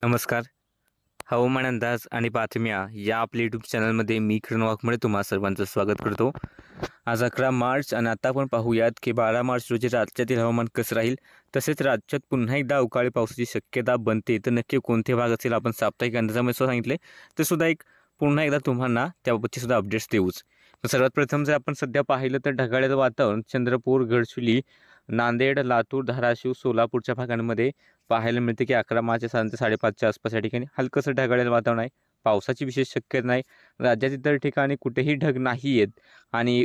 नमस्कार. हवामान अंदाज आणि बातम्या या आपल्या यूट्यूब चॅनलमध्ये मी किरण वाघमोडे तुम्हा सर्वांचं स्वागत करतो. आज 11 मार्च आणि आता आपण पाहूयात की 12 मार्च रोजी राज्यातील हवामान कसं राहील. तसेच राज्यात पुन्हा एकदा अवकाळी पावसाची शक्यता बनते, तर नक्की कोणते भाग असेल आपण साप्ताहिक अंदाजामध्ये सुद्धा सांगितले, ते सुद्धा एक पुन्हा एकदा तुम्हाला त्याबाबतची सुद्धा अपडेट्स देऊच. तर सर्वात प्रथम जर आपण सध्या पाहिलं तर ढगाळ्याचं वातावरण चंद्रपूर, गडचिरोली, नांदेड, लातूर, धाराशिव, सोलापूरच्या भागांमध्ये पाहायला मिळते की 11 मार्च साधारणतः 5:30च्या आसपास या ठिकाणी हलकंसं ढगाळलेलं वातावरण आहे. पावसाची विशेष शक्यता नाही. राज्यात इतर ठिकाणी कुठेही ढग नाही आहेत आणि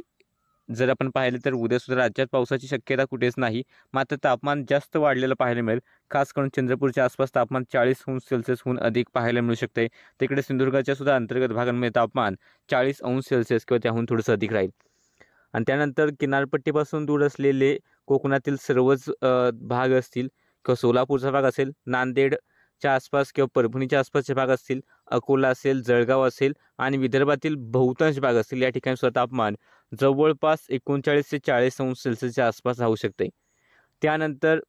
जर आपण पाहिलं तर उद्यासुद्धा राज्यात पावसाची शक्यता कुठेच नाही. मात्र तापमान जास्त वाढलेलं पाहायला मिळेल. खास करून चंद्रपूरच्या आसपास तापमान 40°C अधिक पाहायला मिळू शकते. तिकडे सिंधुदुर्गाच्या सुद्धा अंतर्गत भागांमध्ये तापमान 40°C किंवा त्याहून थोडंसं अधिक राहील. आणि त्यानंतर किनारपट्टीपासून दूर असलेले कोकणातील सर्वच भाग असतील किंवा सोलापूरचा भाग असेल, नांदेडच्या आसपास किंवा परभणीच्या आसपासचे भाग असतील, अकोला असेल, जळगाव असेल आणि विदर्भातील बहुतांश भाग असतील, या ठिकाणी सुद्धा तापमान जवळपास 39 ते 40°C आसपास राहू शकते. त्यानंतर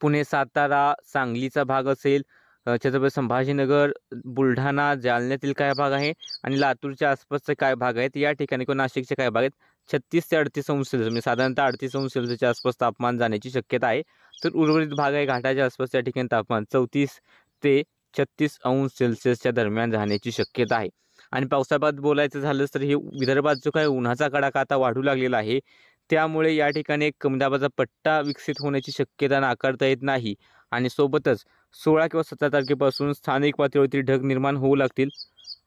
पुणे, सातारा, सांगलीचा भाग असेल, छत्रपती संभाजीनगर, बुलढाणा, जालन्यातील काय भाग आहे आणि लातूरच्या आसपासचे काय भाग आहेत, या ठिकाणी किंवा नाशिकचे काय भाग आहेत 36 ते 38°C म्हणजे साधारणतः 38°C आसपास तापमान जाण्याची शक्यता आहे. तर उर्वरित भाग आहे घाटाच्या आसपास, त्या ठिकाणी तापमान 34 ते 36°C दरम्यान राहण्याची शक्यता आहे. आणि पावसाबाबत बोलायचं झालंच तर हे विदर्भात जो काय उन्हाचा कडाका आता वाढू लागलेला आहे, त्यामुळे या ठिकाणी एक कमी दाबाचा पट्टा विकसित होण्याची शक्यता नाकारता येत नाही. आणि सोबतच 16 किंवा 17 तारखेपासून स्थानिक पातळीवरती ढग निर्माण होऊ लागतील.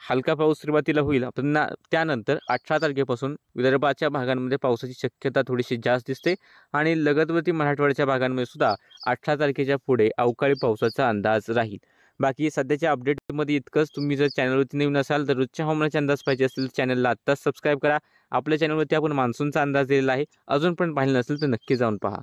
हलका पाऊस सुरुवातीला होईल, पण त्यानंतर 18 तारखेपासून विदर्भाच्या भागांमध्ये पावसाची शक्यता थोडीशी जास्त दिसते आणि लगतवरती मराठवाड्याच्या भागांमध्ये सुद्धा 18 तारखेच्या पुढे अवकाळी पावसाचा अंदाज राहील. बाकी सध्याच्या अपडेटमध्ये इतकंच. तुम्ही जर चॅनलवरती नवीन असाल तर रोजच्या हवामानाचे अंदाज पाहिजे असेल तर चॅनलला आत्ताच सबस्क्राईब करा. आपल्या चॅनलवरती आपण मान्सूनचा अंदाज दिलेला आहे. अजून पण पाहिलं नसेल तर नक्की जाऊन पहा.